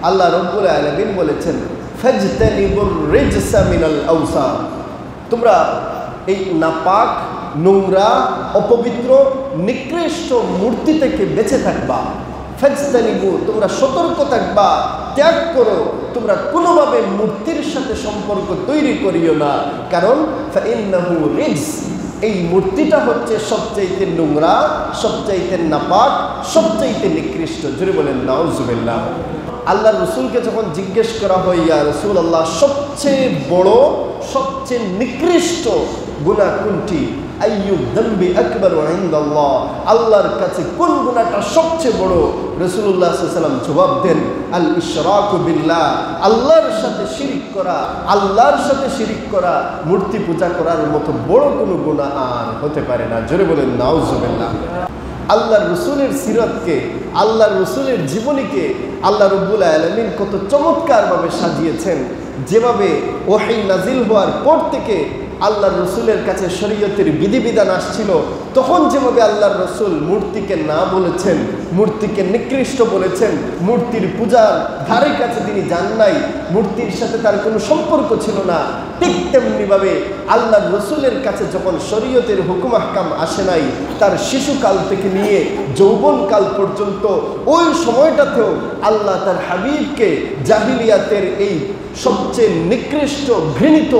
আল্লাহ রব্বুল আলামিন বলেছেন ফাজতানিবুর রিজসা মিনাল আওসান, তোমরা এই নাপাক, নোংরা, অপবিত্র, নিকৃষ্ট মূর্তি থেকে বেঁচে থাকবা। ফাজতানিবু, তোমরা সতর্ক থাকবা, ত্যাগ করো, তোমরা কোনোভাবে মূর্তির সাথে সম্পর্ক তৈরি করিও না, কারণ ফাইন্নাহু রিজস, এই মূর্তিটা হচ্ছে সবচাইতে নোংরা, সবচাইতে নাপাক, সবচাইতে নিকৃষ্ট। জোরে বলেন নাউজুবিল্লাহ। আল্লাহ রসুলকে যখন জিজ্ঞেস করা হয়, ইয়া রাসূলুল্লাহ, সবচেয়ে বড়, সবচেয়ে নিকৃষ্ট গুনাহ কোনটি? আইয়ু যামবি আকবারু ইনদাল্লাহ, আল্লাহর কাছে কোন গুনাহটা সবচেয়ে বড়? রাসূলুল্লাহ সাল্লাল্লাহু আলাইহি ওয়াসাল্লাম জবাব দেন, আল ইশরাকু বিল্লাহ, আল্লাহর সাথে শিরিক করা। আল্লাহর সাথে শিরিক করা, মূর্তি পূজা করার মতো বড় কোনো গুনাহ আর হতে পারে না। জোরে বলেন নাউজুবিল্লাহ। আল্লাহর রসুলের সিরাতকে, আল্লাহর রসুলের জীবনীকে আল্লাহ রব্বুল আলামিন কত চমৎকারভাবে সাজিয়েছেন। যেভাবে ওহী নাজিল হওয়ার পর থেকে আল্লাহর রসুলের কাছে শরীয়তের বিধিবিধান আসছিল, তখন যেভাবে আল্লাহর রসুল মূর্তিকে না বলেছেন, মূর্তিকে নিকৃষ্ট বলেছেন, মূর্তির পূজার ধারে কাছে তিনি যান নাই, মূর্তির সাথে তার কোনো সম্পর্ক ছিল না, ঠিক তেমনিভাবে আল্লাহর রসুলের কাছে যখন শরীয়তের হুকুম আহকাম আসে নাই, তার শিশুকাল থেকে নিয়ে যৌবনকাল পর্যন্ত ওই সময়টাতেও আল্লাহ তার হাবিবকে জাহিলিয়াতের এই সবচেয়ে নিকৃষ্ট ঘৃণিত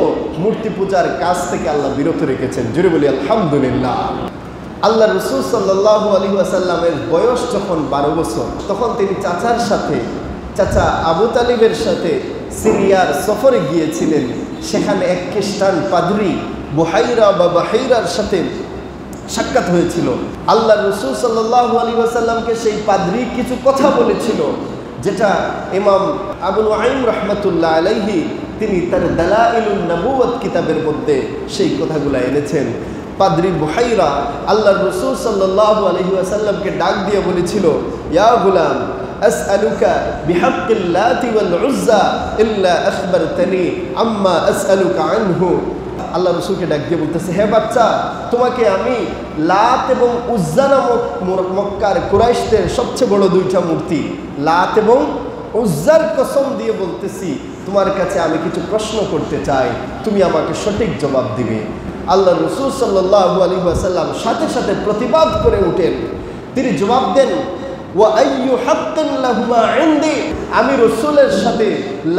মূর্তি পূজার কাজ থেকে আল্লাহ বিরত রেখেছেন। জুড়ে বলি আলহামদুলিল্লাহ। আল্লাহ রসুল সাল্লাল্লাহু আলাইহি ওয়াসাল্লামের বয়স যখন 12 বছর, তখন তিনি চাচার সাথে, চাচা আবু তালিবের সাথে সিরিয়ার সফরে গিয়েছিলেন। সেখানে এক খ্রিস্টান পাদ্রী বুহাইরা বা বাহিরার সাথে সাক্ষাৎ হয়েছিল। আল্লাহ রসুল সাল্লাল্লাহু আলাইহি ওয়াসাল্লামকে সেই পাদ্রী কিছু কথা বলেছিল, যেটা ইমাম আবু নুআইম রাহমাতুল্লাহ আলাইহি তিনি তার দালাইলুন নবুওয়াত কিতাবের মধ্যে সেই কথাগুলো এনেছেন। পাদ্রী বুহাইরা আল্লাহ রসুল সাল্লাল্লাহু আলাইহি ওয়াসাল্লামকে ডাক দিয়ে বলেছিল, ইয়া গুলাম আসআলুকা বিহাক্কিল লাতি ওয়াল উজ্জা ইল্লা আখবারতানি আম্মা আসআলুকা আনহু। আল্লাহ রসুলকে ডাক দিয়ে বলতেছে, হে বাচ্চা, তোমাকে আমি লাত এবং উজ্জা নামক মক্কার কুরাইশদের সবচেয়ে বড় দুইটা মূর্তি লাত এবং উজ্জার কসম দিয়ে বলতেছি, তোমার কাছে আমি কিছু প্রশ্ন করতে চাই, তুমি আমাকে সঠিক জবাব দিবে। আল্লাহ রসুল সাল্লাল্লাহু আলাইহি ওয়াসাল্লাম সাথে সাথে প্রতিবাদ করে উঠেন। তিনি জবাব দেন, ওয়া আইয়ু হাক্কিন লাহুমা ইনদি, আমি রসুলের সাথে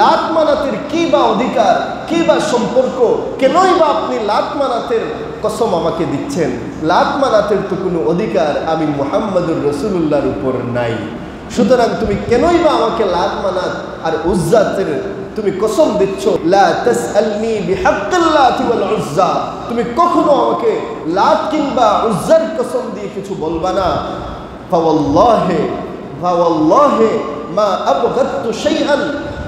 লাত মানাতের কি বা অধিকার, কি বা সম্পর্ক? কেনই বা আপনি লাত মানাতের কসম আমাকে দিচ্ছেন? লাত মানাতের তো কোনো অধিকার আমি মুহাম্মদুর রাসূলুল্লাহর উপর নাই। সুতরাং তুমি কেনই বা আমাকে লাত মানাত আর উজ্জাতের তুমি কসম দিচ্ছ? লা তাসআলনি বিহাক্কিল লাতি ওয়াল উজ্জা, তুমি কখনো আমাকে লাত কিংবা উজ্জার কসম দিয়ে কিছু বলবা না। ফাওয়াল্লাহি মা আবগাদতু শাইআন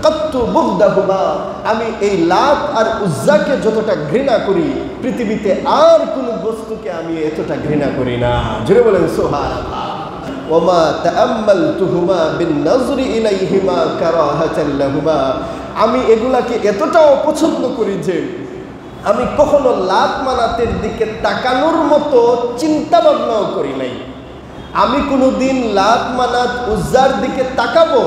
কাত্তু বুগদাহুমা, আমি এই লাত আর উজ্জাকে যতটা ঘৃণা করি, পৃথিবীতে আর কোনো বস্তুকে আমি এতটা ঘৃণা করি না। জোরে বলেন সুবহানাল্লাহ। ওমা তাআম্মালতুহুমা বিন-নাজরি ইলাইহিমা কারাহাতান লাহুমা, আমি এগুলাকে এতটা অপছন্দ করি যে আমি কখনো লাত মানাতের দিকে তাকানোর মতো চিন্তা ভাবনাও করি নাই। আমি কোনোদিন লাত মানাত উজ্জার দিকে তাকাবো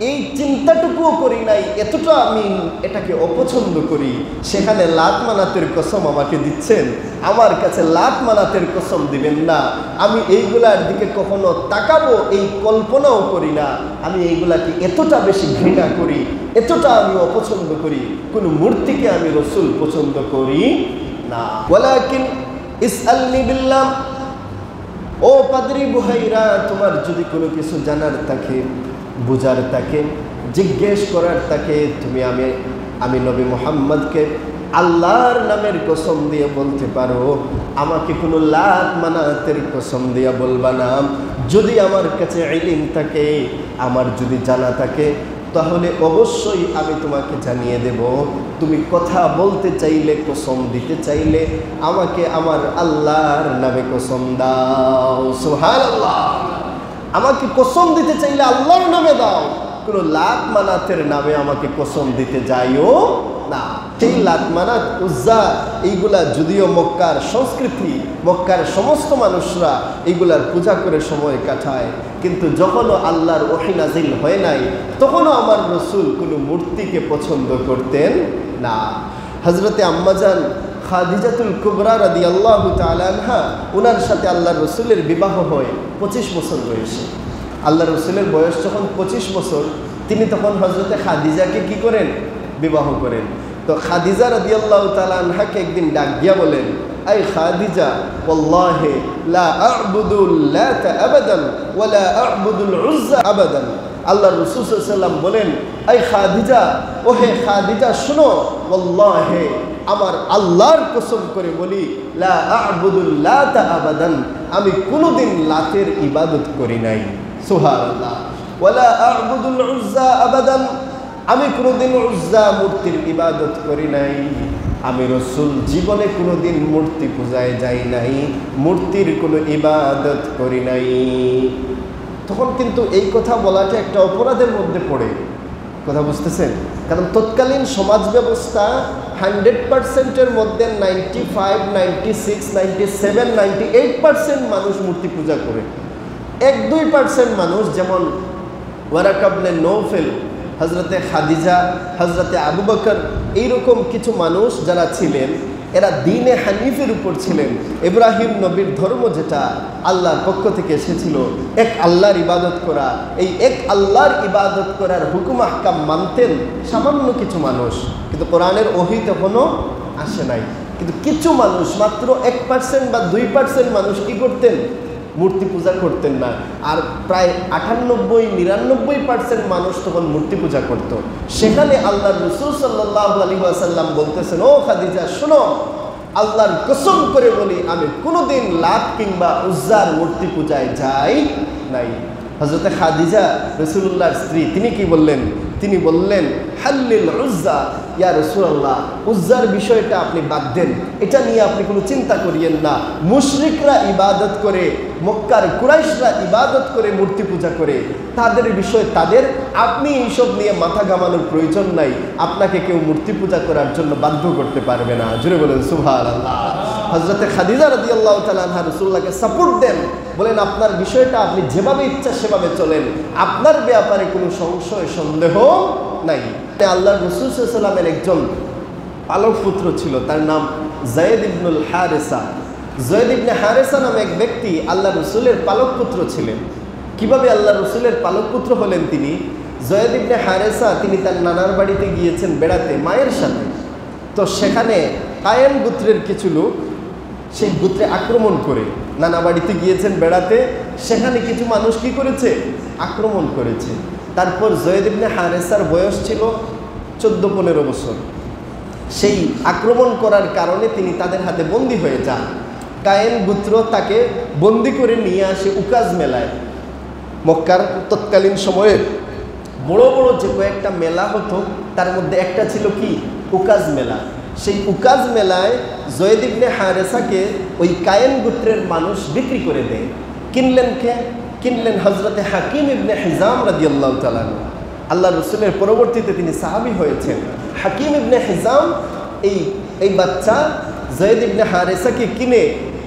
এই চিন্তাটুকুও করি নাই, এতটা আমি এটাকে অপছন্দ করি। সেখানে লাত মানাতের কসম আমাকে দিচ্ছেন, আমার কাছে লাত মানাতের কসম দিবেন না। আমি এইগুলার দিকে কখনো তাকাবো এই কল্পনাও করি না। আমি এইগুলাকে এতটা বেশি ঘৃণা করি, এতটা আমি অপছন্দ করি। কোনো মূর্তিকে আমি রসুল পছন্দ করি না। ওয়ালাকিন ইসআলনি বিল্লাহ, ও পাদ্রী বুহাইরা, তোমার যদি কোনো কিছু জানার থাকে, বুঝার থাকে, জিজ্ঞেস করার থাকে, তুমি আমি নবী মুহাম্মদকে আল্লাহর নামের কসম দিয়ে বলতে পারো, আমাকে কোনো লাত মানাতের কসম দিয়ে বলবা না। যদি আমার কাছে ইলম থাকে, আমার যদি জানা থাকে, তাহলে অবশ্যই আমি তোমাকে জানিয়ে দেব। তুমি কথা বলতে চাইলে, কসম দিতে চাইলে আমাকে আমার আল্লাহর নামে কসম দাও। সুবহানাল্লাহ। আমাকে কসম দিতে চাইলে আল্লাহর নামে দাও, কোনো লাত মানাতের নামে আমাকে কসম দিতে যাইও না। সেই লাত মানাত উজ্জা এইগুলা যদিও মক্কার সংস্কৃতি, মক্কার সমস্ত মানুষরা এইগুলার পূজা করে সময় কাটায়, কিন্তু যখনও আল্লাহর ওহী নাজিল হয় নাই তখনও আমার রসুল কোনো মূর্তিকে পছন্দ করতেন না। হযরতে আম্মাজান খাদিজাতুল কুবরা রাদিয়াল্লাহু তাআলা আনহা, ওনার সাথে আল্লাহর রসুলের বিবাহ হয় 25 বছর বয়সে। আল্লাহ রসুলের বয়স যখন 25 বছর, তিনি তখন হযরতে খাদিজাকে কি করেন? বিবাহ করেন। তো খাদিজা রাদিয়াল্লাহু তাআলা আনহাকে একদিন ডাক দিয়া বলেন, আই খাদিজা, ওয়াল্লাহি লা আ'বুদুল লাতা আবাদান ওয়া লা আ'বুদুল উজ্জা আবাদান। আল্লাহ রাসূল সাল্লাল্লাহু আলাইহি ওয়াসাল্লাম বলেন, আই খাদিজা, ও হে খাদিজা শুনো, ওয়াল্লাহি আমার আল্লাহর কসম করে বলি, লা আ'বুদুল লাতা আবাদান, আমি কোনোদিন লাতের ইবাদত করি নাই। সুবহানাল্লাহ। ওয়ালা আ'বুদুল উজ্জা আবাদান, আমি কোনোদিন উজ্জা মূর্তির ইবাদত করি নাই। আমি রসুল জীবনে কোনোদিন মূর্তি পূজায় যাই নাই, মূর্তির কোনো ইবাদত করি নাই। তখন কিন্তু এই কথা বলাটা একটা অপরাধের মধ্যে পড়ে। কথা বুঝতেছেন? কারণ তৎকালীন সমাজ ব্যবস্থা 100%-এর মধ্যে 95, 96, 97, 98% মানুষ মূর্তি পূজা করে। 1-2% মানুষ, যেমন ওয়ারাকা ইবনে নৌফেল, হযরতে খাদিজা, হযরতে আবু বকর, এইরকম কিছু মানুষ যারা ছিলেন, এরা দ্বীনে হানিফের উপর ছিলেন। ইব্রাহিম নবীর ধর্ম যেটা আল্লাহর পক্ষ থেকে এসেছিল, এক আল্লাহর ইবাদত করা, এই এক আল্লাহর ইবাদত করার হুকুম আহকাম মানতেন সামান্য কিছু মানুষ, কিন্তু কোরআনের ওহী তখনও আসে নাই। কিন্তু কিছু মানুষ, মাত্র 1% বা 2% মানুষ কি করতেন? মূর্তি পূজা করতেন না। আর প্রায় 98-99% মানুষ তখন মূর্তি পূজা করত। সেখানে আল্লাহর রাসূল সাল্লাল্লাহু আলাইহি ওয়াসাল্লাম বলতেছেন, ও খাদিজা শোনো, আল্লাহর কসম করে বলি, আমি কোনোদিন লাত কিংবা উজ্জার মূর্তি পূজায় যাই নাই। হযরতে খাদিজা, রাসূলুল্লাহর স্ত্রী, তিনি কি বললেন? তিনি বললেন, হাল্লিল উজ্জা ইয়া রাসূলুল্লাহ, উজ্জার বিষয়টা আপনি বাদ দেন, এটা নিয়ে আপনি কোনো চিন্তা করিয়েন না। মুশরিকরা ইবাদত করে, মক্কার কুরাইশরা ইবাদত করে, মূর্তি পূজা করে, তাদের বিষয় তাদের, আপনি এইসব নিয়ে মাথা ঘামানোর প্রয়োজন নাই। আপনাকে কেউ মূর্তি পূজা করার জন্য বাধ্য করতে পারবে না। জুড়ে বলেন সুবহানাল্লাহ। হযরতে খাদিজা রাদিয়াল্লাহু তাআলা আনহা রাসূলুল্লাহকে সাপোর্ট দেন, বলেন আপনার বিষয়টা আপনি যেভাবে ইচ্ছা সেভাবে চলেন, আপনার ব্যাপারে কোনো সংশয় সন্দেহ নাই। আল্লাহর রাসূল সাল্লাল্লাহু আলাইহি ওয়াসাল্লামের একজন পালক পুত্র ছিল, তার নাম যায়েদ ইবনুল হারেসা। যায়েদ ইবনে হারেসা নামে এক ব্যক্তি আল্লাহ রসুলের পালক পুত্র ছিলেন। কিভাবে আল্লাহ রসুলের পালক পুত্র হলেন তিনি? যায়েদ ইবনে হারেসা, তিনি তার নানার বাড়িতে গিয়েছেন বেড়াতে মায়ের সাথে। তো সেখানে কায়েন গোত্রের কিছু লোক সেই গোত্রে আক্রমণ করে, নানা বাড়িতে গিয়েছেন বেড়াতে, সেখানে কিছু মানুষ কি করেছে? আক্রমণ করেছে। তারপর যায়েদ ইবনে হারেসার বয়স ছিল 14-15 বছর। সেই আক্রমণ করার কারণে তিনি তাদের হাতে বন্দী হয়ে যান। কায়েন গোত্র তাকে বন্দী করে নিয়ে আসে উকাজ মেলায়। মক্কার তৎকালীন সময়ে বড় বড় যে কয়েকটা মেলা হতো, তার মধ্যে একটা ছিল কি? উকাজ মেলা। সেই উকাজ মেলায় যায়েদ ইবনে হারেসাকে ওই কায়েন গোত্রের মানুষ বিক্রি করে দেয়। কিনলেন কে? কিনলেন হযরতে হাকিম ইবনে হিজাম রাদিয়াল্লাহু তাআলা। আল্লাহ রসুলের পরবর্তীতে তিনি সাহাবী হয়েছেন। হাকিম ইবনে হিজাম এই বাচ্চা যায়েদ ইবনে হারেসাকে কিনে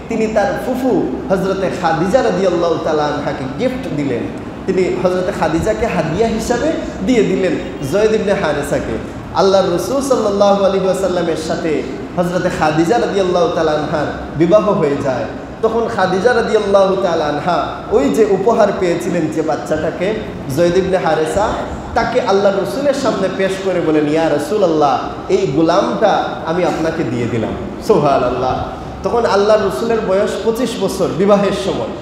তিনি তার ফুফু হযরতে খাদিজা রাদিয়াল্লাহু তাআলা আনহাকে গিফট দিলেন। তিনি হযরতে খাদিজাকে হাদিয়া হিসাবে দিয়ে দিলেন যায়েদ ইবনে হারেসাকে। আল্লাহর রাসূল সাল্লাল্লাহু আলাইহি ওয়াসাল্লামের সাথে হযরতে খাদিজা রাদিয়াল্লাহু তাআলা আনহার বিবাহ হয়ে যায়। তখন খাদিজা রাদিয়াল্লাহু তাআলা আনহা ওই যে উপহার পেয়েছিলেন যে বাচ্চাটাকে, যায়েদ ইবনে হারেসা, তাকে আল্লাহর রসুলের সামনে পেশ করে বলেন, ইয়া রাসূলুল্লাহ, এই গোলামটা আমি আপনাকে দিয়ে দিলাম। সুবহানাল্লাহ। তখন আল্লাহর রসুলের বয়স 25 বছর বিবাহের সময়।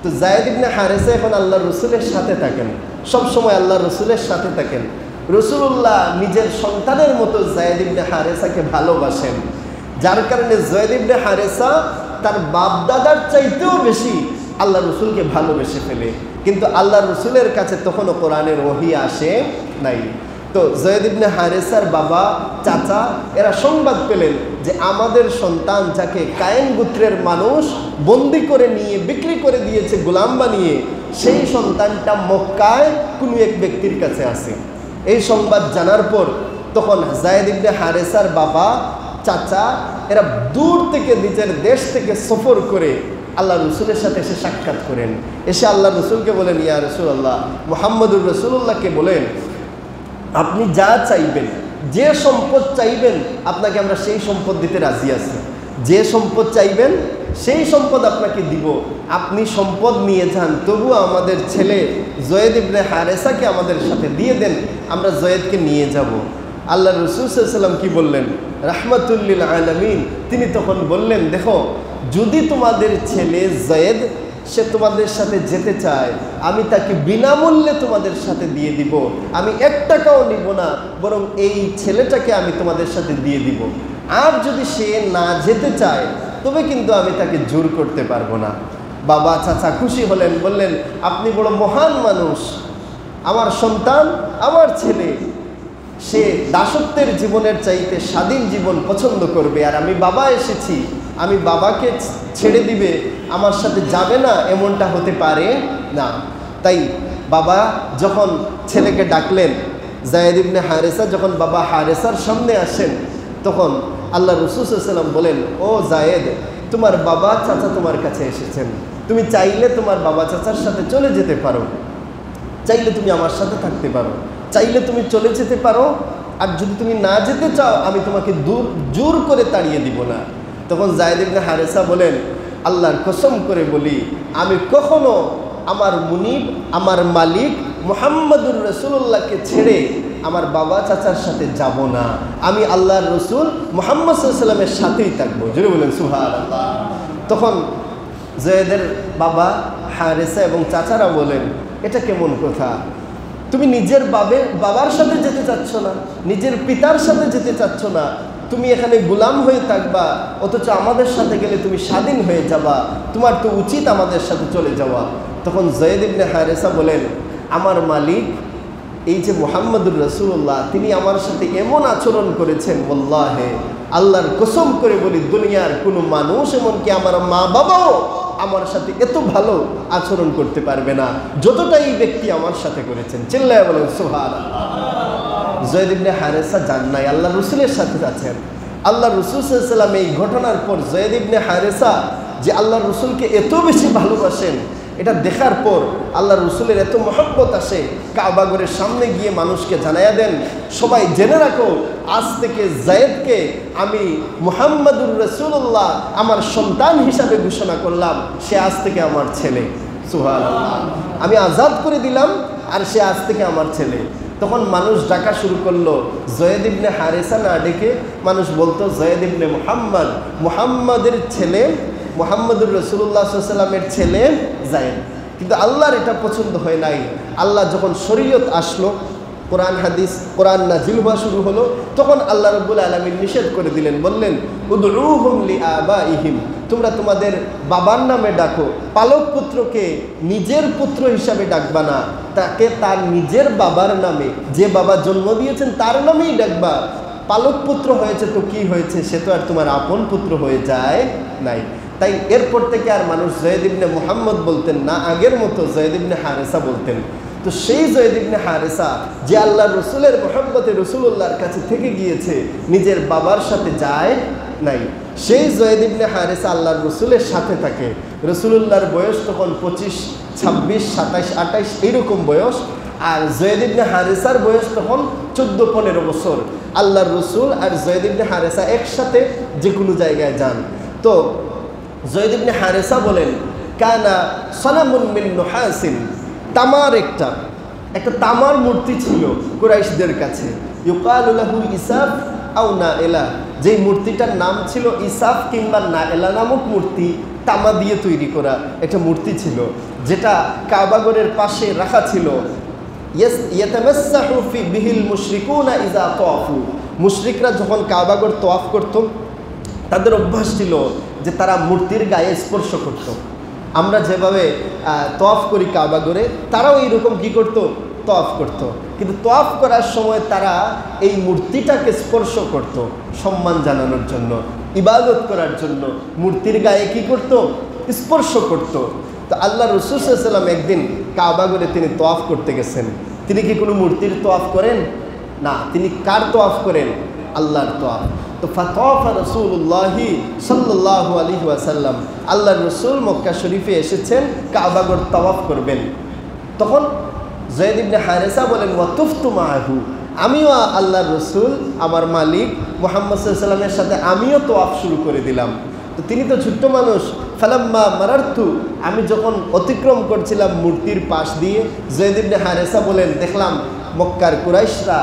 তো যায়েদ ইবনে হারেসা এখন আল্লাহর রসুলের সাথে থাকেন, সব সময় আল্লাহর রসুলের সাথে থাকেন। রাসূলুল্লাহ নিজের সন্তানের মতো যায়েদ ইবনে হারেসাকে ভালোবাসেন, যার কারণে যায়েদ ইবনে হারেসা তার বাপ দাদার চাইতেও বেশি আল্লাহ রসুলকে ভালোবেসে ফেলে। কিন্তু আল্লাহ রসুলের কাছে তখনও কোরআনের ওহী আসে নাই। তো যায়েদ ইবনে হারেসার বাবা, চাচা, এরা সংবাদ পেলেন যে আমাদের সন্তান, যাকে কায়েন গোত্রের মানুষ বন্দি করে নিয়ে বিক্রি করে দিয়েছে গোলাম বানিয়ে, সেই সন্তানটা মক্কায় কোনো এক ব্যক্তির কাছে আছে। এই সংবাদ জানার পর তখন যায়েদ ইবনে হারেসার বাবা, চাচা এরা দূর থেকে নিজের দেশ থেকে সফর করে আল্লাহ রসুলের সাথে এসে সাক্ষাৎ করেন। এসে আল্লাহ রসুলকে বলেন, ইয়া রাসূলুল্লাহ, মুহাম্মদুর রাসূলুল্লাহকে বলেন আপনি যা চাইবেন, যে সম্পদ চাইবেন আপনাকে আমরা সেই সম্পদ দিতে রাজি আছি। যে সম্পদ চাইবেন সেই সম্পদ আপনাকে দিব। আপনি সম্পদ নিয়ে যান, তবুও আমাদের ছেলে জয়েদ ইবনে হারেসাকে আমাদের সাথে দিয়ে দেন, আমরা জয়েদকে নিয়ে যাব। আল্লাহ রসুল সাল্লাল্লাহু আলাইহি ওয়াসাল্লাম কি বললেন? রাহমাতুল লিল আলামিন। তিনি তখন বললেন, দেখো, যদি তোমাদের ছেলে জয়েদ সে তোমাদের সাথে যেতে চায়, আমি তাকে বিনামূল্যে তোমাদের সাথে দিয়ে দিব। আমি 1 টাকাও নিব না, বরং এই ছেলেটাকে আমি তোমাদের সাথে দিয়ে দিব। আর যদি সে না যেতে চায় তবে কিন্তু আমি তাকে জোর করতে পারবো না। বাবা চাচা খুশি হলেন, বললেন আপনি বড় মহান মানুষ, আমার সন্তান, আমার ছেলে সে দাসত্বের জীবনের চাইতে স্বাধীন জীবন পছন্দ করবে, আর আমি বাবা এসেছি, আমি বাবাকে ছেড়ে দিবে, আমার সাথে যাবে না, এমনটা হতে পারে না। তাই বাবা যখন ছেলেকে ডাকলেন, যায়েদ ইবনে হারেসা যখন বাবা হারেসার সামনে আসেন, তখন আল্লাহ রসূল সাল্লাল্লাহু আলাইহি ওয়াসাল্লাম বলেন, ও যায়েদ, তোমার বাবা চাচা তোমার কাছে এসেছেন, তুমি চাইলে তোমার বাবা চাচার সাথে চলে যেতে পারো, চাইলে তুমি আমার সাথে থাকতে পারো, চাইলে তুমি চলে যেতে পারো, আর যদি তুমি না যেতে চাও আমি তোমাকে জোর করে তাড়িয়ে দিব না। তখন যায়েদ ইবনে হারেসা বলেন, আল্লাহর কসম করে বলি, আমি কখনো আমার মুনিব, আমার মালিক মুহাম্মদুর রাসূলুল্লাহকে ছেড়ে আমার বাবা চাচার সাথে যাব না, আমি আল্লাহর রসুল মুহাম্মদ সাল্লাল্লাহু আলাইহি ওয়াসাল্লামের সাথেই থাকবো। জোরে বলেন সুবহানাল্লাহ। তখন জয়েদের বাবা হারেসা এবং চাচারা বলেন, এটা কেমন কথা? তুমি নিজের বাবার সাথে যেতে চাচ্ছ না, নিজের পিতার সাথে যেতে চাচ্ছ না, তুমি এখানে গোলাম হয়ে থাকবা, অথচ আমাদের সাথে গেলে তুমি স্বাধীন হয়ে যাবা, তোমার তো উচিত আমাদের সাথে চলে যাওয়া। তখন যায়েদ ইবনে হারেসা বলেন, আমার মালিক এই যে মুহাম্মদুর রাসূলুল্লাহ, তিনি আমার সাথে এমন আচরণ করেছেন, ওয়াল্লাহি আল্লাহর কসম করে বলি, দুনিয়ার কোনো মানুষ, এমনকি আমার মা বাবাও আমার সাথে এত ভালো আচরণ করতে পারবে না যতটা এই ব্যক্তি আমার সাথে করেছেন। চিল্লায়া বলেন সুবহানাল্লাহ। যায়েদ ইবনে হারেসা যান নাই, আল্লাহ রসুলের সাথে আছেন। আল্লাহ রসুল সাল্লাল্লাহু আলাইহি ওয়াসাল্লাম এই ঘটনার পর যায়েদ ইবনে হারেসা যে আল্লাহ রসুলকে এত বেশি ভালোবাসেন, এটা দেখার পর আল্লাহ রসুলের এত মহব্বত আসে, কাবাগরের সামনে গিয়ে মানুষকে জানায়া দেন, সবাই জেনে রাখো, আজ থেকে যায়েদকে আমি মুহাম্মদুর রাসূলুল্লাহ আমার সন্তান হিসাবে ঘোষণা করলাম, সে আজ থেকে আমার ছেলে। সুবহানাল্লাহ। আমি আজাদ করে দিলাম, আর সে আজ থেকে আমার ছেলে। তখন মানুষ ডাকা শুরু করলো, যায়েদ ইবনে হারেসা না ডেকে মানুষ বলতো যায়েদ ইবনে মুহাম্মদ, মুহাম্মদের ছেলে, মুহাম্মদুর রাসূলুল্লাহ সাল্লাল্লাহু আলাইহি ওয়াসাল্লামের ছেলে যায়েদ। কিন্তু আল্লাহর এটা পছন্দ হয় নাই। আল্লাহ যখন শরীয়ত আসলো, কোরআন নাজিল হওয়া শুরু হলো, তখন আল্লাহ রাব্বুল আলামিন নিষেধ করে দিলেন, বললেন উদউহুম লিআবাইহিম, তোমরা তোমাদের বাবার নামে ডাকো, পালক পুত্রকে নিজের পুত্র হিসাবে ডাকবা না, তাকে তার নিজের বাবার নামে, যে বাবা জন্ম দিয়েছেন তার নামেই ডাকবা। পালক পুত্র হয়েছে তো কি হয়েছে, সে তো আর তোমার আপন পুত্র হয়ে যায় নাই। তাই এরপর থেকে আর মানুষ যায়েদ ইবনে মুহাম্মদ বলতেন না, আগের মতো যায়েদ ইবনে হারেসা বলতেন। তো সেই যায়েদ ইবনে হারেসা যে আল্লাহ রসুলের মহব্বতে রসুলুল্লাহর কাছে থেকে গিয়েছে, নিজের বাবার সাথে যায় নাই, সেই যায়েদ ইবনে হারেসা আল্লাহর রসুলের সাথে থাকে। রসুলুল্লাহর বয়স তখন 25, 26, 27, 28 এইরকম বয়স, আর যায়েদ ইবনে হারেসার বয়স তখন 14-15 বছর। আল্লাহর রসুল আর যায়েদ ইবনে হারেসা একসাথে যে কোনো জায়গায় যান। তো যায়েদ ইবনে হারেসা বলেন, কানা সানামুন মিন নুহাসিন, তামার একটা তামার মূর্তি ছিল কুরাইশদের কাছে, ইউকালু লাহু ইসাফ আও নাএলা, যেই মূর্তিটার নাম ছিল ইসাফ কিংবা নাএলা নামক মূর্তি, তামা দিয়ে তৈরি করা একটা মূর্তি ছিল, যেটা কাবাগরের পাশে রাখা ছিল। ইয়াতামাসসাহু ফি বিহিল মুশরিকুনা ইযা তাওয়াফু, মুশরিকরা যখন কাবাগর তওয়াফ করত, তাদের অভ্যাস ছিল যে তারা মূর্তির গায়ে স্পর্শ করত। আমরা যেভাবে তওয়াফ করি কাবাগরে, তারাও এইরকম কি করত, তওয়াফ করত। কিন্তু তওয়াফ করার সময় তারা এই মূর্তিটাকে স্পর্শ করত, সম্মান জানানোর জন্য, ইবাদত করার জন্য মূর্তির গায়ে কি করত, স্পর্শ করত। তো আল্লাহ রাসূল সাল্লাল্লাহু আলাইহি ওয়াসাল্লাম একদিন কাবাগরে তিনি তওয়াফ করতে গেছেন। তিনি কি কোনো মূর্তির তওয়াফ করেন? না, তিনি কার তোয়াফ করেন? আল্লাহর তোয়াফ। তো ফাতাওয়াফা রাসূলুল্লাহি সাল্লাল্লাহু আলাইহি ওয়াসাল্লাম, আল্লাহর রসুল মক্কা শরীফে এসেছেন কাবাগর তাওয়াফ করবেন। তখন যায়েদ ইবনে হারেসা বলেন ওয়াতুফতু মাআহু, আমিও আল্লাহর রসুল আমার মালিক মুহাম্মদ সাল্লাল্লাহু আলাইহি ওয়াসাল্লামের সাথে আমিও তোয়াফ শুরু করে দিলাম। তো তিনি তো ছোট্ট মানুষ। ফালাম্মা মারারতু, আমি যখন অতিক্রম করছিলাম মূর্তির পাশ দিয়ে, যায়েদ ইবনে হারেসা বলেন দেখলাম মক্কার কুরাইশরা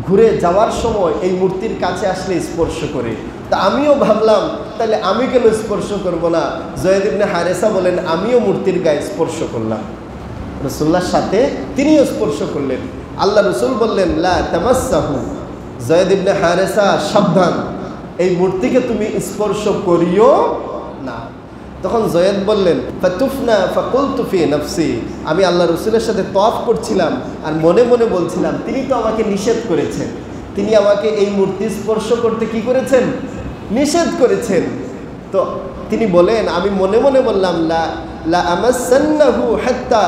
ঘুরে যাওয়ার সময় এই মূর্তির কাছে আসলে স্পর্শ করে। তা আমিও ভাবলাম তাহলে আমি কেন স্পর্শ করব না? যায়েদ ইবনে হারেসা বলেন আমিও মূর্তির গায়ে স্পর্শ করলাম। রাসূলুল্লাহর সাথে তিনিও স্পর্শ করলেন। আল্লাহ রসুল বললেন লা তামাসসাহু, যায়েদ ইবনে হারেসা সাবধান, এই মূর্তিকে তুমি স্পর্শ করিও না। তখন যায়েদ বললেন ফাতুফনা ফাকুলতু ফি নফসি, আমি আল্লাহ রসুলের সাথে তওয়াফ করছিলাম আর মনে মনে বলছিলাম তিনি তো আমাকে নিষেধ করেছেন, তিনি আমাকে এই মূর্তি স্পর্শ করতে কি করেছেন? নিষেধ করেছেন। তো তিনি বলেন আমি মনে মনে বললাম লা আমাসান্নাহু হাত্তা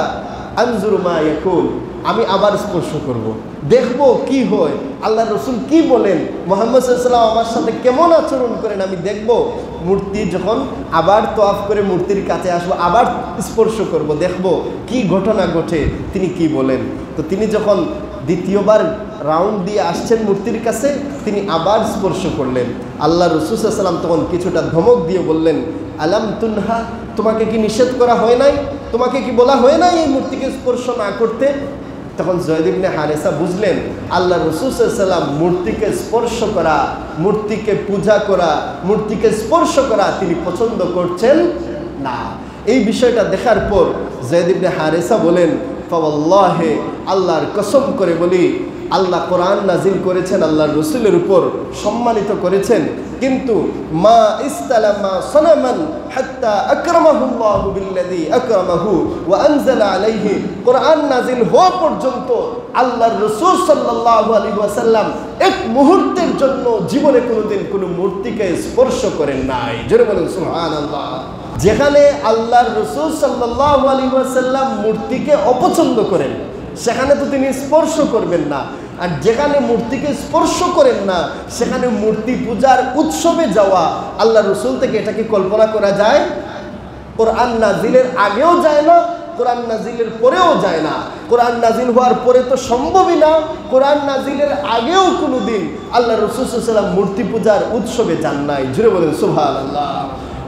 আনজুরু মা ইয়াকুল, আমি আবার স্পর্শ করব, দেখব কি হয়, আল্লাহ রসুল কি বলেন, মুহাম্মদ সাল্লাল্লাহু আলাইহি ওয়াসাল্লাম আমার সাথে কেমন আচরণ করেন আমি দেখব। মূর্তি যখন আবার তোয়াফ করে মূর্তির কাছে আসবো, আবার স্পর্শ করব, দেখব কি ঘটনা ঘটে, তিনি কি বলেন। তো তিনি যখন দ্বিতীয়বার রাউন্ড দিয়ে আসছেন মূর্তির কাছে, তিনি আবার স্পর্শ করলেন। আল্লাহ রসুল সাল্লাল্লাহু আলাইহি ওয়াসাল্লাম তখন কিছুটা ধমক দিয়ে বললেন আলাম তুনহা, তোমাকে কি নিষেধ করা হয় নাই? তোমাকে কি বলা হয় নাই এই মূর্তিকে স্পর্শ না করতে? তখন যায়েদ ইবনে হারেসা বুঝলেন আল্লাহ রসুল সাল্লাল্লাহু আলাইহি ওয়াসাল্লাম মূর্তিকে স্পর্শ করা, মূর্তিকে পূজা করা, মূর্তিকে স্পর্শ করা তিনি পছন্দ করছেন না। এই বিষয়টা দেখার পর যায়েদ ইবনে হারেসা বলেন ফাওয়াল্লাহি, আল্লাহর কসম করে বলি, আল্লাহ কোরআন নাজিল করেছেন আল্লাহর রসুলের উপর, সম্মানিত করেছেন, কিন্তু মা ইসতালামা সানামান হাত্তা আকরামাহুল্লাহু বিল্লাযী আকরামাহু ওয়া আনজালা আলাইহি, কোরআন নাজিল হওয়া পর্যন্ত আল্লাহর রাসূল সাল্লাল্লাহু আলাইহি ওয়াসাল্লাম এক মুহূর্তের জন্য জীবনে কোনোদিন কোনো মূর্তিকে স্পর্শ করেন নাই। জোরে বলেন সুবহানাল্লাহ। যেখানে আল্লাহর রাসূল সাল্লাল্লাহু আলাইহি ওয়াসাল্লাম মূর্তিকে অপছন্দ করেন সেখানে তো তিনি স্পর্শ করবেন না, আর যেখানে মূর্তিকে স্পর্শ করেন না সেখানে মূর্তি পূজার উৎসবে যাওয়া আল্লাহ রসুল থেকে এটা কি কল্পনা করা যায়? কোরআন নাজিলের আগেও যায় না, কোরআন নাজিলের পরেও যায় না। কোরআন নাজিল হওয়ার পরে তো সম্ভবই না, কোরআন নাজিলের আগেও কোনো দিন আল্লাহ রসুল সাল্লাল্লাহু আলাইহি ওয়াসাল্লাম মূর্তি পূজার উৎসবে যান নাই। জুড়ে বলেন সুবহানাল্লাহ।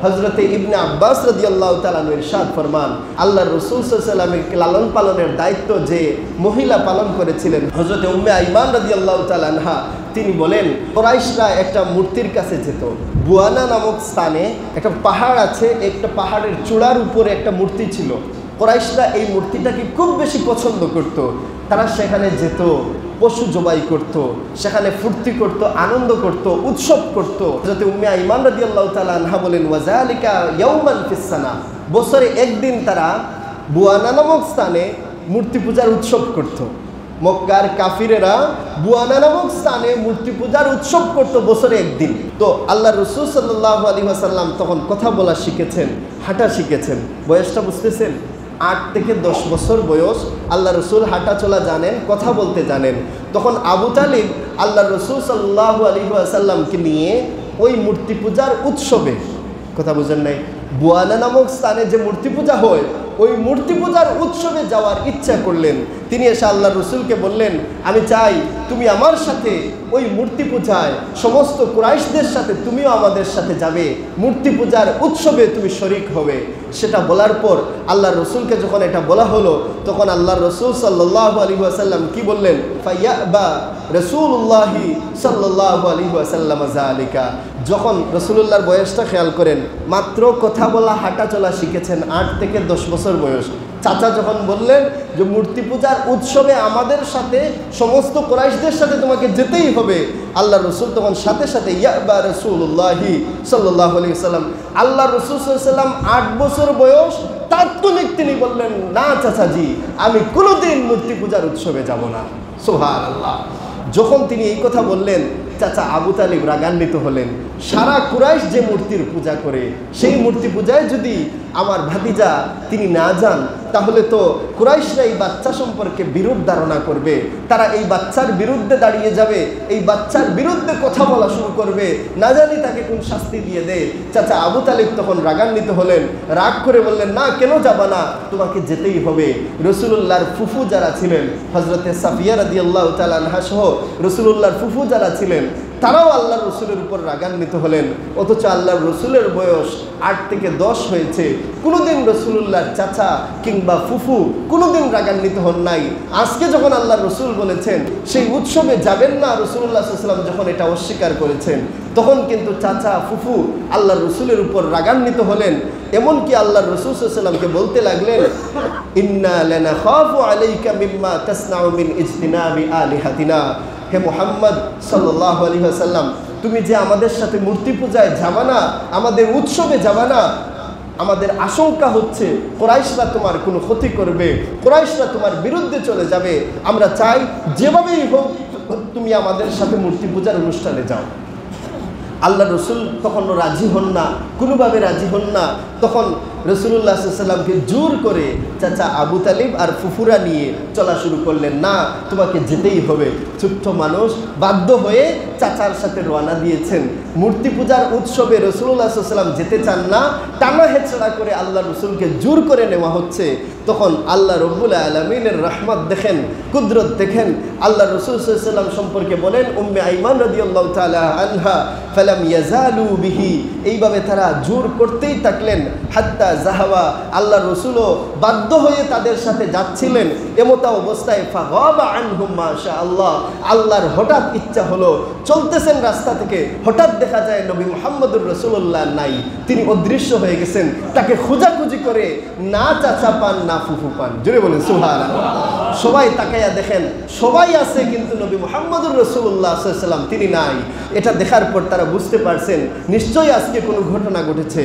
হযরতে ইবনে আব্বাস রাদিয়াল্লাহু তাআলা আনহু ইরশাদ ফরমান আল্লাহর রাসূল সাল্লাল্লাহু আলাইহি ওয়াসাল্লামের লালন পালনের দায়িত্ব যে মহিলা পালন করেছিলেন হযরতে উম্মে আইমান রাদিয়াল্লাহু তাআলা আনহা, তিনি বলেন কুরাইশরা একটা মূর্তির কাছে যেত। বুয়ানা নামক স্থানে একটা পাহাড় আছে, একটা পাহাড়ের চূড়ার উপরে একটা মূর্তি ছিল। কুরাইশরা এই মূর্তিটাকে খুব বেশি পছন্দ করত, তারা সেখানে যেত, পশু জবাই করত, সেখানে ফুর্তি করত, আনন্দ করত, উৎসব করত। হযরত উম্মে আইমান রাদিয়াল্লাহু তাআলা আনহা বলেন ওয়াজালিকা ইয়াউমান ফিস সানা, বছরে একদিন তারা বুয়ানা নামক স্থানে মূর্তি পূজার উৎসব করত। মক্কার কাফিরেরা বুয়ানা নামক স্থানে মূর্তি পূজার উৎসব করত বছরে একদিন। তো আল্লাহ রাসূল সাল্লাল্লাহু আলাইহি ওয়াসাল্লাম তখন কথা বলা শিখেছেন, হাঁটা শিখেছেন। বয়সটা বুঝতেছেন? 8 থেকে 10 বছর বয়স। আল্লাহ রসুল হাঁটা চলা জানেন, কথা বলতে জানেন। তখন আবু তালিব আল্লাহ রসুল সাল্লাল্লাহু আলাইহি ওয়াসাল্লামকে নিয়ে ওই মূর্তি পূজার উৎসবে, কথা বুঝেন নাই, বুয়ানা নামক স্থানে যে মূর্তি পূজা হয় ওই মূর্তি পূজার উৎসবে যাওয়ার ইচ্ছা করলেন। তিনি এসে আল্লাহ রসুলকে বললেন আমি চাই তুমি আমার সাথে ওই মূর্তি পূজায় সমস্ত কুরাইশদের সাথে তুমিও আমাদের সাথে যাবে, মূর্তি পূজার উৎসবে তুমি শরিক হবে। সেটা বলার পর আল্লাহ রসুলকে যখন এটা বলা হলো তখন আল্লাহ রসুল সাল্লাল্লাহু আলাইহি ওয়াসাল্লাম কি বললেন? ফায়াবা রাসূলুল্লাহি সাল্লাল্লাহু আলাইহি ওয়াসাল্লাম যালিকা। যখন রসুলুল্লাহর বয়সটা খেয়াল করেন, মাত্র কথা বলা হাঁটা চলা শিখেছেন, 8 থেকে 10 বছর বয়স। চাচা যখন বললেন যে মূর্তি পূজার উৎসবে আমাদের সাথে সমস্ত কুরাইশদের সাথে তোমাকে যেতেই হবে, আল্লাহ রসুল তখন সাথে সাথে ইয়াবা রাসূলুল্লাহি সাল্লাল্লাহু আলাইহি ওয়াসাল্লাম, আল্লাহ রসুল সাল্লাল্লাহু আলাইহি ওয়াসাল্লাম 8 বছর বয়স, তাৎক্ষণিক তিনি বললেন না চাচাজি, আমি কোনোদিন মূর্তি পূজার উৎসবে যাব না। সুবহানাল্লাহ। যখন তিনি এই কথা বললেন চাচা আবু তালিব রাগান্বিত হলেন। সারা কুরাইশ যে মূর্তির পূজা করে সেই মূর্তি পূজায় যদি আমার ভাতিজা তিনি না যান তাহলে তো কুরাইশরা এই বাচ্চা সম্পর্কে বিরূপ ধারণা করবে, তারা এই বাচ্চার বিরুদ্ধে দাঁড়িয়ে যাবে, এই বাচ্চার বিরুদ্ধে কথা বলা শুরু করবে, না জানি তাকে কোন শাস্তি দিয়ে দেয়। চাচা আবু তালিব তখন রাগান্বিত হলেন, রাগ করে বললেন, না, কেন যাবা না, তোমাকে যেতেই হবে। রাসূলুল্লাহর ফুফু যারা ছিলেন, হযরতে সাফিয়া রাদিয়াল্লাহু তাআলা আনহা সহ রাসূলুল্লাহর ফুফু যারা ছিলেন, তারাও আল্লাহর রসুলের উপর রাগান্বিত হলেন। অথচ আল্লাহর রসুলের বয়স 8 থেকে 10 হয়েছে, কোনোদিন রসুলুল্লাহর চাচা কিংবা ফুফু কোনোদিন রাগান্বিত হন নাই। আজকে যখন আল্লাহর রসুল বলেছেন সেই উৎসবে যাবেন না, রসুল্লাহ সাল্লাল্লাহু আলাইহি ওয়াসাল্লাম যখন এটা অস্বীকার করেছেন, তখন কিন্তু চাচা ফুফু আল্লাহর রসুলের উপর রাগান্বিত হলেন। এমনকি আল্লাহর রসুল সাল্লাল্লাহু আলাইহি ওয়াসাল্লামকে বলতে লাগলেন, ইন্না লানাখাফু আলাইকা মিম্মা তাসনাউ মিন ইজতিনাবি আলিহাতিনা। হে মুহাম্মদ সাল্লাল্লাহু আলাইহি ওয়াসাল্লাম, তুমি যে আমাদের সাথে মূর্তি পূজায় যাবা না, আমাদের উৎসবে যাবা না, আমাদের আশঙ্কা হচ্ছে কুরাইশরা তোমার কোনো ক্ষতি করবে, কুরাইশরা তোমার বিরুদ্ধে চলে যাবে। আমরা চাই যেভাবেই হোক তুমি আমাদের সাথে মূর্তি পূজার অনুষ্ঠানে যাও। আল্লাহ রসুল তখন রাজি হন না, কোনোভাবে রাজি হন না। তখন রাসূলুল্লাহ সাল্লাল্লাহু আলাইহি ওয়াসাল্লামকে জোর করে চাচা আবু তালিব আর ফুফুরা নিয়ে চলা শুরু করলেন, না, তোমাকে যেতেই হবে। ছোট্ট মানুষ বাধ্য হয়ে চাচার সাথে রওনা দিয়েছেন। মূর্তি পূজার উৎসবে রাসূলুল্লাহ সাল্লাল্লাহু আলাইহি ওয়াসাল্লাম যেতে চান না, টানা হেঁচড়া করে আল্লাহ রসুলকে জোর করে নেওয়া হচ্ছে। তখন আল্লাহ রব্বুল আলামিনের রহমত দেখেন, কুদরত দেখেন। আল্লাহ রসুল সাল্লাল্লাহু আলাইহি ওয়াসাল্লাম সম্পর্কে বলেন, উম্মে আইমান রাদিয়াল্লাহু তাআলা আনহা ফালাম ইয়াজালু বিহি, এইভাবে তারা জোর করতেই থাকলেন হাত্তা জাহাওয়া, আল্লাহ রসুলও বাধ্য হয়ে তাদের সাথে যাচ্ছিলেন। এমতা অবস্থায় ফাগাবা আনহুম মাশাআল্লাহ, আল্লাহর হঠাৎ ইচ্ছা হলো, চলতেছেন রাস্তা থেকে, হঠাৎ দেখা যায় নবী মুহাম্মদুর রাসূলুল্লাহ নাই, তিনি অদৃশ্য হয়ে গেছেন। তাকে খোঁজাখুঁজি করে না চাচা পান না ফুফু পান, জোরে বলেন সুবহানাল্লাহ। সবাই তাকাইয়া দেখেন, সবাই আছে, কিন্তু নবী মুহাম্মদুর রাসূলুল্লাহ সাল্লাল্লাহু আলাইহি ওয়াসাল্লাম তিনি নাই। এটা দেখার পর তারা বুঝতে পারছেন নিশ্চয়ই আজকে কোনো ঘটনা ঘটেছে।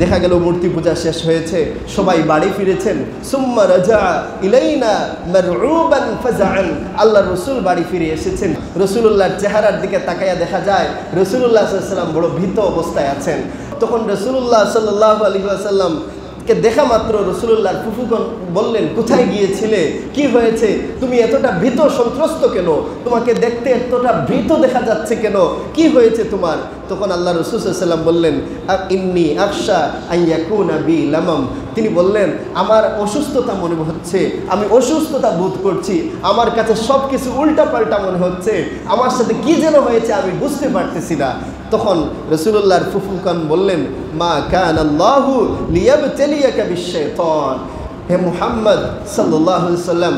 দেখা গেল মূর্তি পূজা শেষ হয়েছে, সবাই বাড়ি ফিরেছেন। সুম্মা রাজা ইলাইনা মারউবান ফাজাআন, আল্লাহ রসুল বাড়ি ফিরে এসেছেন। রসুলুল্লাহর চেহারার দিকে তাকাইয়া দেখা যায় রসুলুল্লাহ সাল্লাল্লাহু আলাইহি ওয়াসাল্লাম বড় ভীত অবস্থায় আছেন। তখন রসুলুল্লাহ সাল্লাল্লাহু আলাইহি ওয়াসাল্লাম কে দেখা মাত্র রসুলুল্লাহর ফুফুগণ বললেন, কোথায় গিয়েছিলে, কি হয়েছে, তুমি এতটা ভীত সন্ত্রস্ত কেন, তোমাকে দেখতে এতটা ভীত দেখা যাচ্ছে কেন, কি হয়েছে তোমার? তখন আল্লাহ রসুল সাল্লাল্লাহু আলাইহি ওয়াসাল্লাম বললেন, ইন্নী আখশা আন ইয়াকুনা বি লামাম, তিনি বললেন, আমার অসুস্থতা মনে হচ্ছে, আমি অসুস্থতা বোধ করছি, আমার কাছে সব কিছু উল্টাপাল্টা মনে হচ্ছে, আমার সাথে কি যেন হয়েছে আমি বুঝতে পারতেছি না। তখন রাসূলুল্লাহর ফুফুকান বললেন, মা কানাল্লাহু লিয়াবতালিয়াকা বিশ-শাইতান, হে মুহাম্মদ সাল্লাল্লাহু আলাইহি ওয়াসাল্লাম,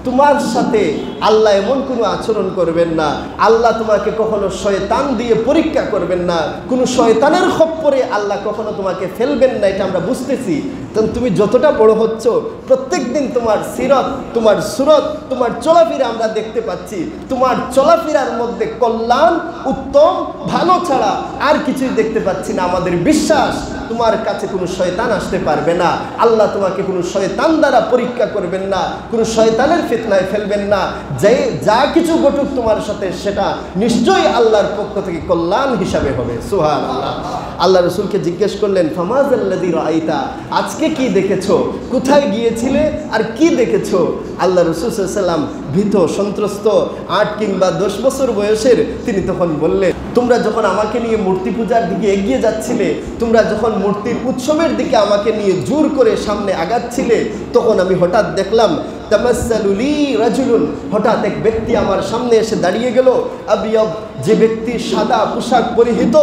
তোমার সাথে আল্লাহ এমন কোনো আচরণ করবেন না, আল্লাহ তোমাকে কখনো শয়তান দিয়ে পরীক্ষা করবেন না, কোনো শয়তানের খপ্পরে আল্লাহ কখনো তোমাকে ফেলবেন না, এটা আমরা বুঝতেছি। কারণ তুমি যতটা বড় হচ্ছ প্রত্যেক দিন তোমার সিরত, তোমার সুরত, তোমার চলাফেরা আমরা দেখতে পাচ্ছি, তোমার চলাফেরার মধ্যে কল্যাণ, উত্তম, ভালো ছাড়া আর কিছুই দেখতে পাচ্ছি না। আমাদের বিশ্বাস তোমার কাছে কোনো শয়তান আসতে পারবে না, আল্লাহ তোমাকে কোনো শয়তান দ্বারা পরীক্ষা করবেন না, কোনো শয়তানের ফিতনায় ফেলবেন না। যে যা কিছু ঘটুক তোমার সাথে সেটা নিশ্চয়ই আল্লাহর পক্ষ থেকে কল্যাণ হিসাবে হবে। সুবহানাল্লাহ। আল্লাহ রসুলকে জিজ্ঞেস করলেন, ফামাযাল্লাযী রাআইতা, আজকে কি দেখেছো, কোথায় গিয়েছিলে আর কি দেখেছো? আল্লাহ রসুল সাল্লাল্লাহু আলাইহি ওয়াসাল্লাম ভীত সন্ত্রস্ত 8 কিংবা 10 বছর বয়সের, তিনি তখন বললেন, তোমরা যখন আমাকে নিয়ে মূর্তি পূজার দিকে এগিয়ে যাচ্ছিলে, তোমরা যখন মূর্তির উৎসবের দিকে আমাকে নিয়ে জোর করে সামনে আগাচ্ছিলে, তখন আমি হঠাৎ দেখলাম তামাসসালুলি রাজুলুন, হঠাৎ এক ব্যক্তি আমার সামনে এসে দাঁড়িয়ে গেল। আবিয়াদ, যে ব্যক্তি সাদা পোশাক পরিহিত,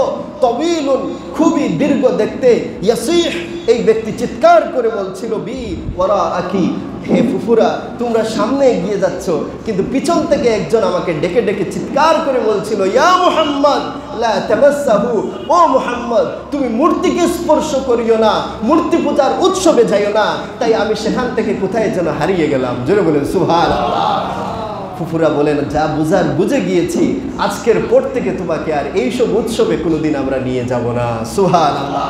তবিলুন, খুবই দীর্ঘ দেখতে, ইয়াসিহ, এই ব্যক্তি চিৎকার করে বলছিল, বি ওয়ারা আকি, হে ফুফুরা, তোমরা সামনে এগিয়ে যাচ্ছ, কিন্তু পিছন থেকে একজন আমাকে ডেকে ডেকে চিৎকার করে বলছিল, ইয়া মুহাম্মদ লা তামাসসাহু, ও মুহাম্মদ, তুমি মূর্তিকে স্পর্শ করিও না, মূর্তি পূজার উৎসবে যাইও না। তাই আমি সেখান থেকে কোথায় যেন হারিয়ে গেলাম। জোরে বলেন সুবহানাল্লাহ। ফুফুরা বলেন, যা বুঝার বুঝে গিয়েছি, আজকের পর থেকে তোমাকে আর এইসব উৎসবে কোনোদিন আমরা নিয়ে যাব না। সুবহানাল্লাহ।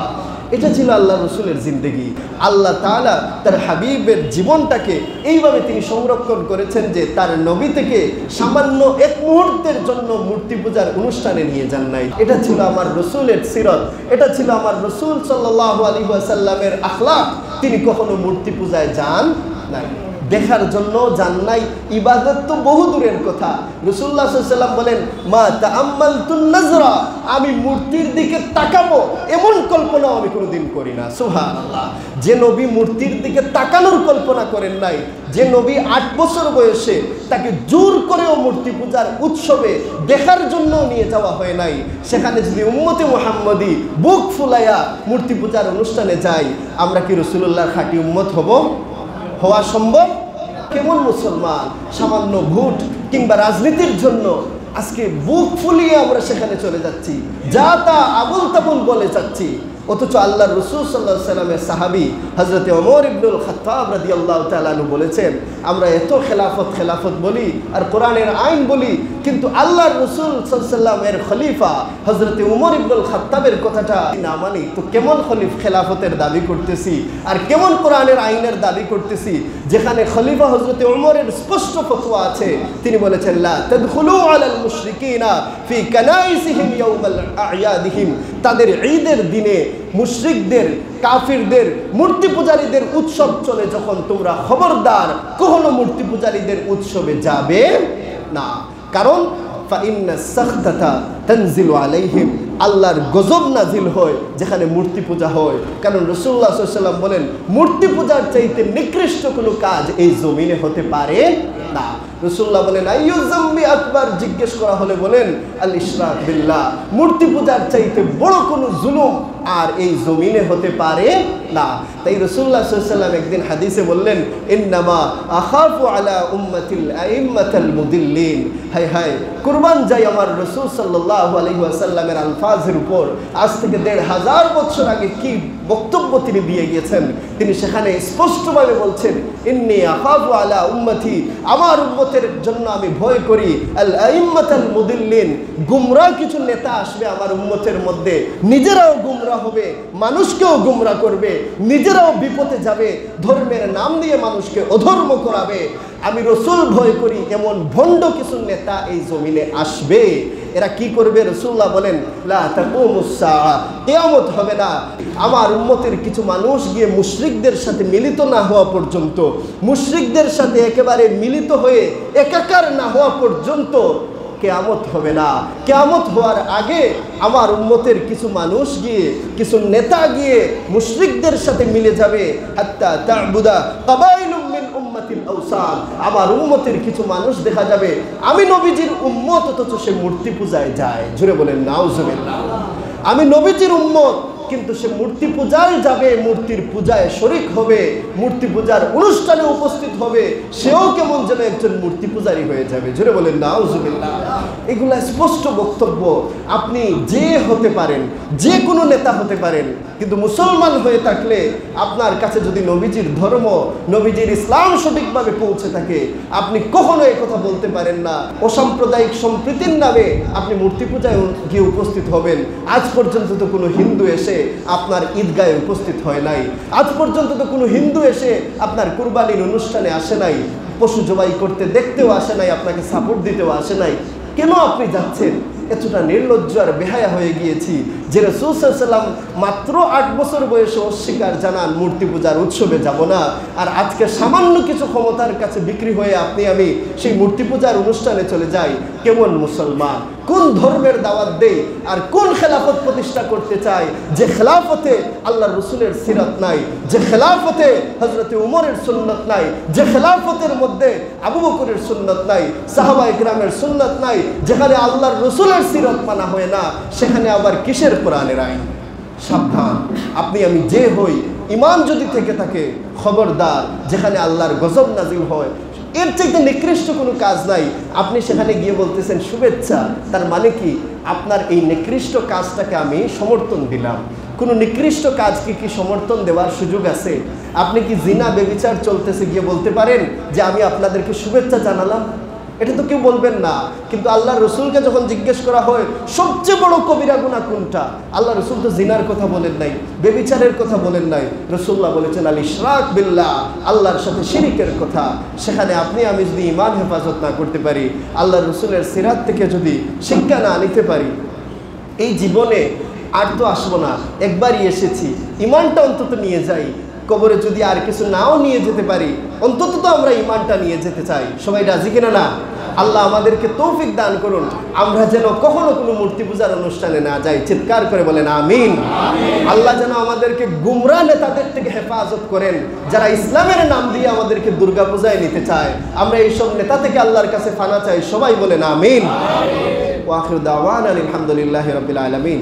এটা ছিল আল্লাহ রসুলের জিন্দেগি। আল্লাহ তাআলা তার হাবিবের জীবনটাকে এইভাবে তিনি সংরক্ষণ করেছেন যে তার নবী থেকে সামান্য এক মুহূর্তের জন্য মূর্তি পূজার অনুষ্ঠানে নিয়ে যান নাই। এটা ছিল আমার রসুলের সিরত, এটা ছিল আমার রসুল সাল্লাল্লাহু আলাইহি ওয়াসাল্লামের আখলাক। তিনি কখনো মূর্তি পূজায় যান নাই, দেখার জন্য যান নাই। ইবাদত তো বহু দূরের কথা। রাসূলুল্লাহ সাল্লাল্লাহু আলাইহি ওয়াসাল্লাম বলেন, মা তাআম্মালতুন নাজরা, আমি মূর্তির দিকে তাকাবো এমন কল্পনা আমি কোনোদিন করি না। সুবহানাল্লাহ। যে নবী মূর্তির দিকে তাকানোর কল্পনা করেন নাই, যে নবী 8 বছর বয়সে তাকে জোর করেও মূর্তি পূজার উৎসবে দেখার জন্য নিয়ে যাওয়া হয় নাই, সেখানে যদি উম্মতে মুহাম্মদী বুক ফুলাইয়া মূর্তি পূজার অনুষ্ঠানে যাই, আমরা কি রাসূলুল্লাহর খাঁটি উম্মত হব? হওয়া সম্ভব? কেমন মুসলমান সামান্য ভোট কিংবা রাজনীতির জন্য আজকে বুক ফুলিয়ে আমরা সেখানে চলে যাচ্ছি, যা তা আবুল তাবুল বলে যাচ্ছি। অথচ আল্লাহর রাসূল সাল্লাল্লাহু আলাইহি ওয়াসাল্লামের সাহাবী হযরত ওমর ইবনুল খাত্তাব রাদিয়াল্লাহু তাআলা আনহু বলেছেন, আমরা এত খেলাফত বলি আর কোরআনের আইন বলি, কিন্তু আল্লাহর রাসূল সাল্লাল্লাহু আলাইহি ওয়াসাল্লামের খলিফা হযরত ওমর ইবনুল খাত্তাবের কথাটা না মানি তো কেমন খেলাফতের দাবি করতেছি আর কেমন কোরআনের আইনের দাবি করতেছি? যেখানে খলিফা হযরত ওমরের স্পষ্ট ফতোয়া আছে, তিনি বলেছেন, লা তাদখুলু আলাল মুশরিকিনা ফি কানাইসিহিম ইয়াউমাল আ'য়াদিহিম, তাদের ঈদের দিনে মুশরিকদের, কাফিরদের, মূর্তি পূজারীদের উৎসব চলে যখন, তোমরা খবরদার কখনো মূর্তি পূজারীদের উৎসবে যাবে না। কারণ ফাইন্না সাখতাতা তানজিলু আলাইহিম, আল্লাহর গজব নাজিল হয় যেখানে মূর্তি পূজা হয়। কারণ রাসূলুল্লাহ সাল্লাল্লাহু আলাইহি ওয়াসাল্লাম বলেন, মূর্তি পূজার চাইতে নিকৃষ্ট কোনো কাজ এই জমিনে হতে পারে না। রাসূলুল্লাহ বলেন, আইয়ুয যামবি আকবার, জিজ্ঞেস করা হলে বলেন আল ইশরাক বিল্লাহ, মূর্তি পূজার চাইতে বড় কোনো জুলুম আর এই জমিনে হতে পারে না। তাই রাসূলুল্লাহ সাল্লাল্লাহু আলাইহি ওয়াসাল্লাম একদিন হাদিসে বললেন, ইন্নামা আখাফু আলা উম্মাতিল আইম্মাতাল মুদিল্লিন, হায় হায় কুরবান যাই আমার রাসূল সাল্লাল্লাহু আলাইহি ওয়াসাল্লামের আলফাজের উপর। আজ থেকে 1500 বছর আগে কি বক্তব্য তিনি দিয়ে গিয়েছেন, তিনি সেখানে স্পষ্টভাবে বলছেন, ইন্নী আখাফু আলা উম্মতি, আমার উম্মতের জন্য আমি ভয় করি আল আইম্মাতাল মুদিল্লিন, গুমরাহ কিছু নেতা আসবে আমার উম্মতের মধ্যে, নিজেরাও গুমরাহ হবে, মানুষকেও গুমরাহ করবে, নিজেরাও বিপদে যাবে, ধর্মের নাম দিয়ে মানুষকে অধর্ম করাবে। আমি রাসূল ভয় করি এমন ভণ্ড কিছু নেতা এই জমিনে আসবে। এরা কি করবে? রাসূলুল্লাহ বলেন, লা তাকুমুস সাআ, কিয়ামত হবে না আমার উম্মতের কিছু মানুষ গিয়ে মুশরিকদের সাথে মিলিত না হওয়া পর্যন্ত, মুশরিকদের সাথে একেবারে মিলিত হয়ে একাকার না হওয়া পর্যন্ত কিয়ামত হবে না। কিয়ামত হওয়ার আগে আমার উম্মতের কিছু মানুষ গিয়ে, কিছু নেতা গিয়ে মুশরিকদের সাথে মিলে যাবে। হাত্তা তা'বুদা কাবাইলুম মিন উম্মাতিল আওসান, আমার উম্মতের কিছু মানুষ দেখা যাবে আমি নবীজির উম্মত অথচ সে মূর্তি পূজায় যায়। জোরে বলেন নাউজুবিল্লাহ। আমি নবীজির উম্মত কিন্তু সে মূর্তি পূজায় যাবে, মূর্তির পূজায় শরীক হবে, মূর্তি পূজার অনুষ্ঠানে উপস্থিত হবে, সেও কেমন যেন একজন মূর্তি পূজারী হয়ে যাবে। জোরে বলেন নাউজুবিল্লাহ। এগুলা স্পষ্ট বক্তব্য। আপনি যে হতে পারেন, যে কোনো নেতা হতে পারেন, কিন্তু মুসলমান হয়ে থাকলে আপনার কাছে যদি নবীজির ধর্ম, নবীজির ইসলাম সঠিকভাবে পৌঁছে থাকে, আপনি কখনো এই কথা বলতে পারেন না অসাম্প্রদায়িক সম্প্রীতির নামে আপনি মূর্তি পূজায় গিয়ে উপস্থিত হবেন। আজ পর্যন্ত তো কোনো হিন্দু এসে আপনার ঈদগাহে উপস্থিত হয় নাই, আজ পর্যন্ত তো কোনো হিন্দু এসে আপনার কুরবানির অনুষ্ঠানে আসে নাই, পশু জবাই করতে দেখতেও আসে নাই, আপনাকে সাপোর্ট দিতেও আসে নাই। কেন আপনি যাচ্ছেন? এতটা নির্লজ্জ আর বেহায়া হয়ে গিয়েছি যে রাসূল সাল্লাল্লাহু আলাইহি ওয়াসাল্লাম মাত্র 8 বছর বয়সে অস্বীকার জানান মূর্তি পূজার উৎসবে যাব না, আর আজকে সামান্য কিছু ক্ষমতার কাছে বিক্রি হয়ে আপনি আমি সেই মূর্তি পূজার অনুষ্ঠানে চলে যাই। কেমন মুসলমান? কোন ধর্মের দাওয়াত দেয় আর কোন খেলাফত প্রতিষ্ঠা করতে চায় যে খেলাফতে আল্লাহর রাসূলের সিরাত নাই, যে খেলাফতে হযরত উমরের সুন্নাত নাই, যে খেলাফতের মধ্যে আবু বকরের সুন্নাত নাই, সাহাবায়ে কিরামের সুন্নাত নাই, যেখানে আল্লাহর রাসূলের সিরাত মানা হয় না, সেখানে আবার কিসের কোরআনের আইন? সাবধান, আপনি আমি যে হই, ঈমান যদি থেকে থাকে, খবরদার, যেখানে আল্লাহর গজব নাজিল হয় এর চাইতে নিকৃষ্ট কোনো কাজ নাই। আপনি সেখানে গিয়ে বলতেছেন শুভেচ্ছা, তার মানে কি আপনার এই নিকৃষ্ট কাজটাকে আমি সমর্থন দিলাম। কোনো নিকৃষ্ট কাজকে কি সমর্থন দেওয়ার সুযোগ আছে? আপনি কি জিনা বেবিচার চলতেছে গিয়ে বলতে পারেন যে আমি আপনাদেরকে শুভেচ্ছা জানালাম? এটা তো কেউ বলবেন না। কিন্তু আল্লাহ রসুলকে যখন জিজ্ঞেস করা হয় সবচেয়ে বড় কবিরা গুনাহ কোনটা, আল্লাহ রসুল তো জিনার কথা বলেন নাই, বেবিচারের কথা বলেন নাই, রসুল্লাহ বলেছেন আল ইশরাক বিল্লাহ, আল্লাহর সাথে শিরিকের কথা। সেখানে আপনি আমি যদি ঈমান হেফাজত না করতে পারি, আল্লাহ রসুলের সিরাত থেকে যদি শিক্ষা না নিতে পারি, এই জীবনে আর তো আসবো না, একবারই এসেছি, ঈমানটা অন্তত নিয়ে যাই। কবরে যদি আর কিছু নাও নিয়ে যেতে পারি, অন্তত তো আমরা ঈমানটা নিয়ে যেতে চাই। সবাই রাজি কিনা না? আল্লাহ আমাদেরকে তৌফিক দান করুন, আমরা যেন কখনো কোনো মূর্তি পূজার অনুষ্ঠানে না যাই। চিৎকার করে বলেন আমিন। আল্লাহ যেন আমাদেরকে গুমরাহ নেতাদের থেকে হেফাজত করেন, যারা ইসলামের নাম দিয়ে আমাদেরকে দুর্গা পূজায় নিতে চায়। আমরা এইসব নেতা থেকে আল্লাহর কাছে ফানা চাই। সবাই বলেন আমিন। ওয়া আখিরু দাওয়ানা আলহামদুলিল্লাহি রাব্বিল আলামিন।